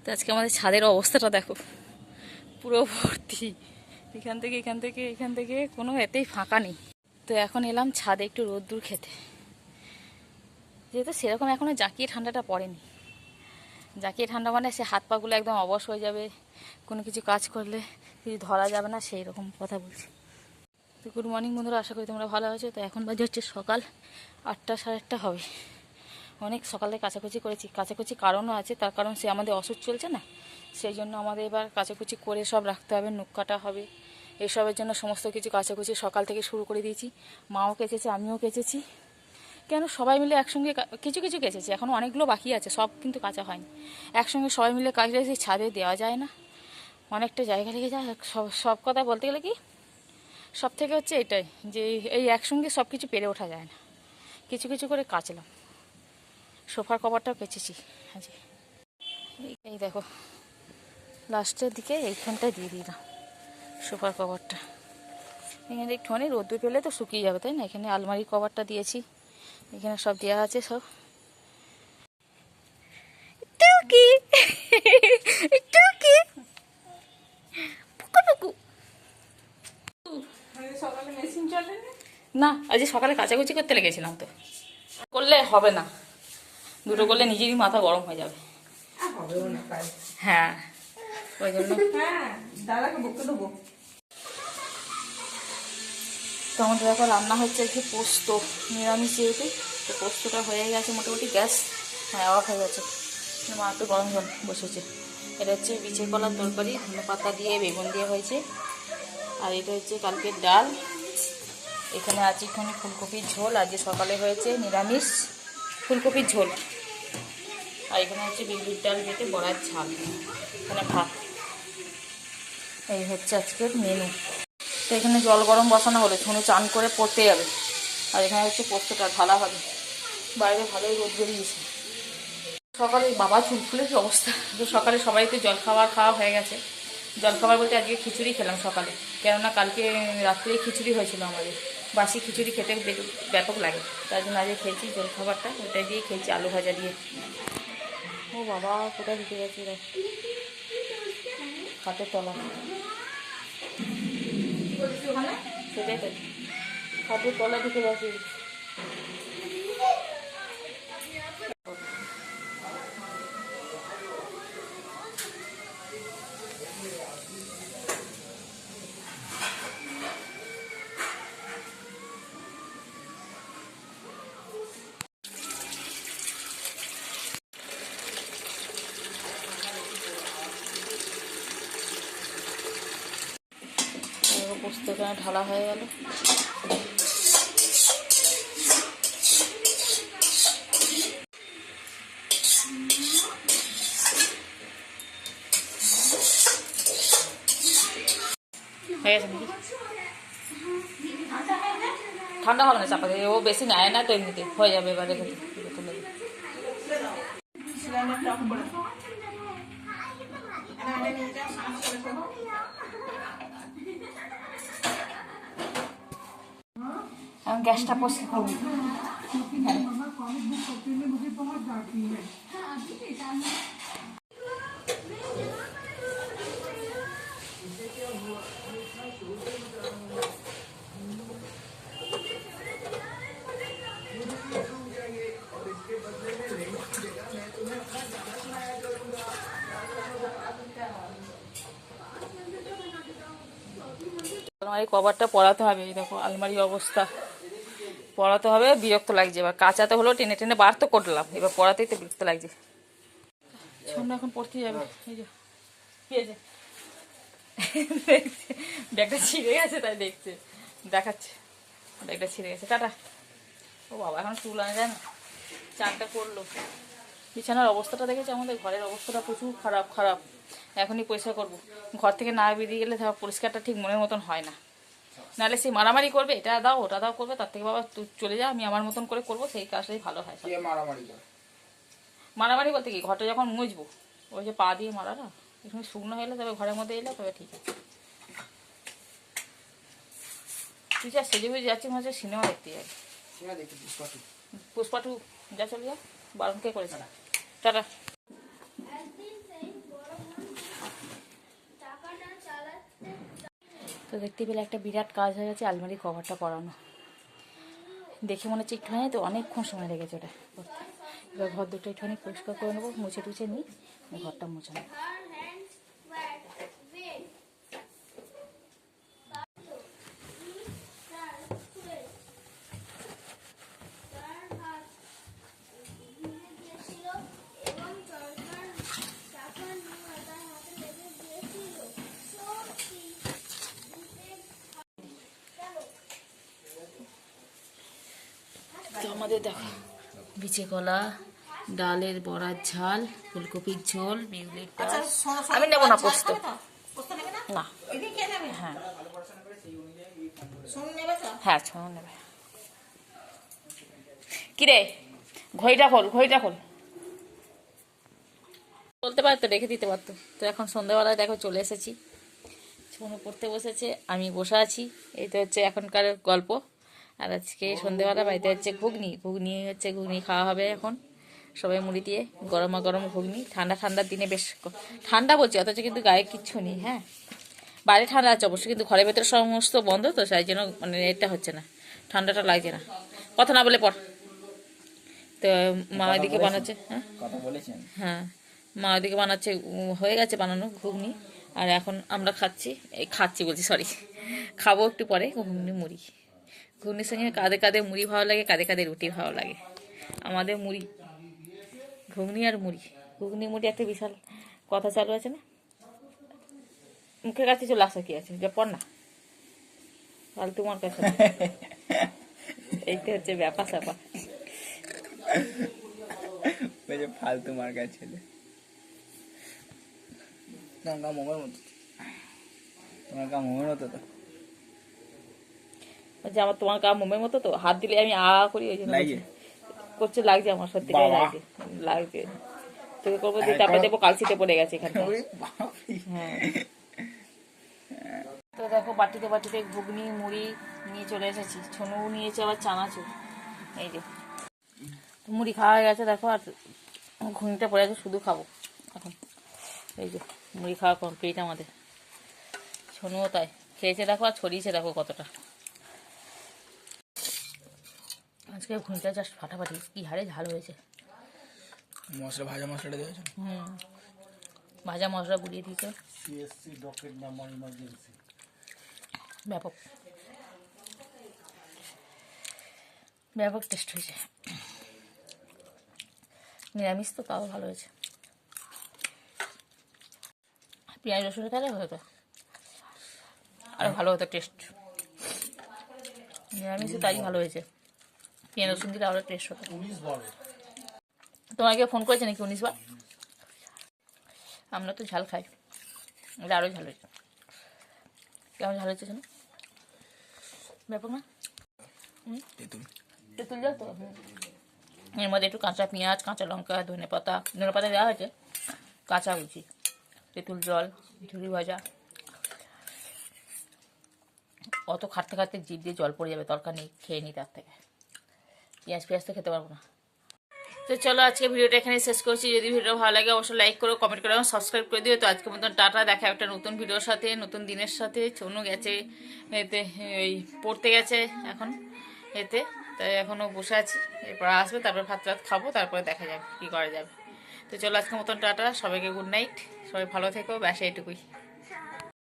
তো আজকে আমাদের ছাদের অবস্থাটা দেখো, পুরো ভর্তি। এখান থেকে কোনো এতেই ফাঁকা নেই। তো এখন এলাম ছাদে একটু রোদ্দুর খেতে, যেহেতু সেরকম এখনও জাঁকিয়ে ঠান্ডাটা পড়েনি। জাঁকিয়ে ঠান্ডা মানে সে হাত পাগুলো একদম অবশ হয়ে যাবে, কোনো কিছু কাজ করলে কিছু ধরা যাবে না, সেই রকম কথা বলছি। তো গুড মর্নিং বন্ধুরা, আশা করি তোমরা ভালো আছো। তো এখন বাজে হচ্ছে সকাল 8টা, 8:30 হবে। অনেক সকালে কাচাকুচি করেছি। কাচাকুচি কারণও আছে, তার কারণ সে আমাদের ওষুধ চলছে না, সেই জন্য আমাদের এবার কাচাকুচি করে সব রাখতে হবে, নখ কাটা হবে, এসবের জন্য সমস্ত কিছু কাচাকুচি সকাল থেকে শুরু করে দিয়েছি। মাও কেচেছে, আমিও কেচেছি। কেন সবাই মিলে একসঙ্গে কিছু কিছু কেচেছি, এখনও অনেকগুলো বাকি আছে, সব কিন্তু কাঁচা হয়নি। একসঙ্গে সবাই মিলে কাচলে সেই ছাদে দেওয়া যায় না, অনেকটা জায়গা লেগে যায়। সব সব কথা বলতে গেলে কি, সব থেকে হচ্ছে এটাই যে এই একসঙ্গে সব কিছু পেরে ওঠা যায় না, কিছু কিছু করে কাচলাম। সোফার কভারটাও কেচেছি আজকে। এই দেখো লাস্টের দিকে এইখানটায় দিয়ে দিলাম সোফার কভারটা। এখানে একটুখানি রোদ্দুর পেলে তো শুকিয়ে যাবে, তাই না? এখানে আলমারির কভারটা দিয়েছি, এখানে সব দেওয়া আছে সব। টুকি টুকি না, আজকে সকালে কাচাকুচি করতে লেগেছিলাম, তো করলে হবে না, দুটো করলে নিজেরই মাথা গরম হয়ে যাবে। হ্যাঁ, ওই জন্য তো আমাদের এখন রান্না হচ্ছে একটু পোস্ত, নিরামিষ যেহেতু, তো পোস্তটা হয়ে গেছে মোটামুটি। গ্যাস হ্যাঁ অফ হয়ে গেছে। মা একটু গরম জল বসেছে। এটা হচ্ছে বিচে কলার তরকারি, ধনে পাতা দিয়ে বেগুন দিয়ে হয়েছে। আর এটা হচ্ছে কালকের ডাল। এখানে আছে একটুখানি ফুলকপির ঝোল, আজকে সকালে হয়েছে নিরামিষ ফুলকপির ঝোল। আর এখানে হচ্ছে বিউলির ডাল বেটে বড়ার ঝাল, এখানে ভাত। এই হচ্ছে আজকের মেনু। তো এখানে জল গরম বসানো হলো, ছুনে চান করে পড়তে যাবে। আর এখানে হচ্ছে পোস্তটা ঢালা হবে। বাইরে ভালোই রোদ বেরিয়েছে। সকালে বাবা চুল ফুলে কি অবস্থা। তো সকালে সবাই তো জলখাবার খাওয়া হয়ে গেছে। জলখাবার বলতে আজকে খিচুড়ি খেলাম সকালে, কেননা কালকে রাত্রেই খিচুড়ি হয়েছিল আমাদের। বাসি খিচুড়ি খেতে ব্যাপক লাগে, তার জন্য আজকে খেয়েছি জলখাবারটা, ওটাই দিয়ে খেয়েছি, আলু ভাজা দিয়ে। ও বাবা কোথায় ঢুকে গেছে রে, খাটের তলা। সেটাই তো, খাটের তলা ঢুকে গেছে। পোস্ত এখানে ঢালা হয়ে গেল। হয়ে গেছে নাকি? ঠান্ডা হবে না চাপা দিয়ে, ও বেশি নেয় না তো, এমনিতে হয়ে যাবে। এবার রেখে তুলে এখন গ্যাসটা পরিষ্কার করবো। আলমারি কভারটা পরাতে হবে, এই দেখো আলমারির অবস্থা। পরাতে হবে, বিরক্ত লাগছে। এবার কাঁচাতে হলো, টেনে টেনে বার তো করলাম, এবার পরাতেই তো বিরক্ত লাগছে। সামনে এখন পড়তে যাবে। এই যে কি আছে, ব্যাগটা ছিঁড়ে গেছে তাই দেখছে, দেখাচ্ছে ব্যাগটা ছিঁড়ে গেছে। টাটা। ও বাবা এখন চুল আনা যায় না, চানটা করলো। বিছানার অবস্থাটা দেখেছে, আমাদের ঘরের অবস্থাটা প্রচুর খারাপ খারাপ। এখনই পরিষ্কার করবো, ঘর থেকে না বেরিয়ে গেলে ধর পরিষ্কারটা ঠিক মনের মতন হয় না। নাহলে সে মারামারি করবে, এটা দাও ওটা দাও করবে, তার থেকে বাবা তুই চলে যা, আমি আমার মতন করে করবো, সেই কাজটাই ভালো হয়। মারামারি বলতে কি, ঘরটা যখন মুছবো, ওই যে পা দিয়ে মারা না, এখানে শুকনো হলে তবে ঘরের মধ্যে এলে তবে ঠিক আছে। তুই যা সেজে বুঝে যাচ্ছিস, মনে হচ্ছে সিনেমা দেখতে যাবে। পুষ্পা 2 যা, চলে যা, বারণ কে করেছে। টাটা। তো দেখতে পেলে একটা বিরাট কাজ হয়ে গেছে, আলমারির কভারটা করানো। দেখে মনে হচ্ছে একটুখানি, তো অনেকক্ষণ সময় লেগেছে ওটা করতে। এবার ঘর দুটো একটুখানি পরিষ্কার করে নেবো, মুছে টুছে নিই, ঘরটা মুছে নেবো। তো আমাদের দেখো বিচে কলা, ডালের বড়ার ঝাল, ফুলকপির ঝোল, বিউলির ডাল। আমি নেবো না পোস্ত, না। হ্যাঁ হ্যাঁ, ছোনো নেবে। কিরে ঘড়িটা খোল, ঘড়িটা খোল। বলতে পারতো, রেখে দিতে পারতো। তো এখন সন্ধ্যাবেলায় দেখো চলে এসেছি, ছোনো পড়তে বসেছে, আমি বসে আছি। এই তো হচ্ছে এখনকার গল্প। আর আজকে সন্ধ্যেবেলা বাড়িতে হচ্ছে ঘুগনি, ঘুগনি খাওয়া হবে এখন সবাই মুড়ি দিয়ে, গরমা গরম ঘুগনি। ঠান্ডার দিনে বেশ ঠান্ডা বলছি, অথচ কিন্তু গায়ে কিচ্ছু নেই। হ্যাঁ, বাইরে ঠান্ডা আছে অবশ্যই, কিন্তু ঘরের ভেতরে সমস্ত বন্ধ, তো সেই জন্য মানে এটা হচ্ছে না, ঠান্ডাটা লাগছে না। কথা না বলে পর। তো মা ওইদিকে বানাচ্ছে। হ্যাঁ কথা বলেছেন। হ্যাঁ, মা ওইদিকে বানাচ্ছে, হয়ে গেছে বানানো ঘুগনি। আর এখন আমরা খাচ্ছি বলছি, সরি, খাবো একটু পরে মুড়ি। ঘুগনির সঙ্গে কাঁদে কাঁদে মুড়ি ভালো লাগে, কাঁদে কাঁদে রুটি ভালো লাগে। আমাদের মুড়ি, ঘুগনি আর মুড়ি, ঘুগনি মুড়ি একটা বিশাল কথা চালু আছে না, মুখের কাছে চলে আসা কি আছে, যা পড় না, তাহলে তোমার কাছে। এইটা হচ্ছে ব্যাপার স্যাপার। ফালতু মার্কা ছেলে। তোমার মোমের মতো, তোমার গা মোমের মতো তো। বলছে আমার তোমার গা মোমের মতো তো, হাত দিলে আমি আ করি, ওই জন্য লাগছে করছে। লাগছে আমার, সত্যিটাই লাগছে, লাগছে। তোকে করবো দিয়ে তারপরে দেবো কালসিতে পড়ে গেছে এখানটা। হ্যাঁ, তো দেখো বাটিতে বাটিতে ঘুগনি মুড়ি নিয়ে চলে এসেছি। ছোনু নিয়েছে আবার চানাচুর। এই যে মুড়ি খাওয়া হয়ে গেছে দেখো, আর ঘুগনিটা পড়ে আছে, শুধু খাবো এখন। এই যে মুড়ি খাওয়া কমপ্লিট আমাদের। ছোনুও তাই খেয়েছে দেখো, আর ছড়িয়েছে দেখো কতটা। আজকে ঘুগনিটা জাস্ট ফাটাফাটি, কি হারে ঝাল হয়েছে। মশলা, ভাজা মশলাটা দিয়েছেন। ভাজা মশলা গুলিয়ে দিয়েছে, ব্যাপক ব্যাপক টেস্ট হয়েছে। নিরামিষ তো তাও ভালো হয়েছে। পেঁয়াজ রসুন তাহলে হতো আর ভালো হতো টেস্ট। নিরামিষে তাই ভালো হয়েছে, পেঁয়াজ রসুন দিলে আরও টেস্ট হতো। তোমাকে ফোন করেছে নাকি 19 বার? আমরা তো ঝাল খাই, এটা আরও ঝাল হয়েছে। কেমন ঝাল হয়েছে শোনো, ব্যাপক না? তেঁতুল জল তো। এর মধ্যে একটু কাঁচা পেঁয়াজ, কাঁচা লঙ্কা, ধনে পাতা দেওয়া হয়েছে, কাঁচা বুঝি, তেঁতুল জল, ঝুড়ি ভাজা। অত খাটতে খাটতে জিভ দিয়ে জল পড়ে যাবে, দরকার নেই, খেয়ে নিই তার থেকে। পেঁয়াজ তো খেতে পারবো না। তো চলো আজকে ভিডিওটা এখানে শেষ করছি। যদি ভিডিও ভালো লাগে অবশ্যই লাইক করো, কমেন্ট করো এবং সাবস্ক্রাইব করে দিও। তো আজকের মতন টাটা, দেখা একটা নতুন ভিডিওর সাথে, নতুন দিনের সাথে। ছোনু গেছে এতে, ওই পড়তে গেছে এখন এতে, তাই এখনও বসে আছি। এরপর আসবে, তারপর ভাত খাবো, তারপরে দেখা যাবে কী করা যাবে। তো চলো আজকের মতন টাটা, সবাইকে গুড নাইট, সবাই ভালো থেকো, ব্যাস এইটুকুই।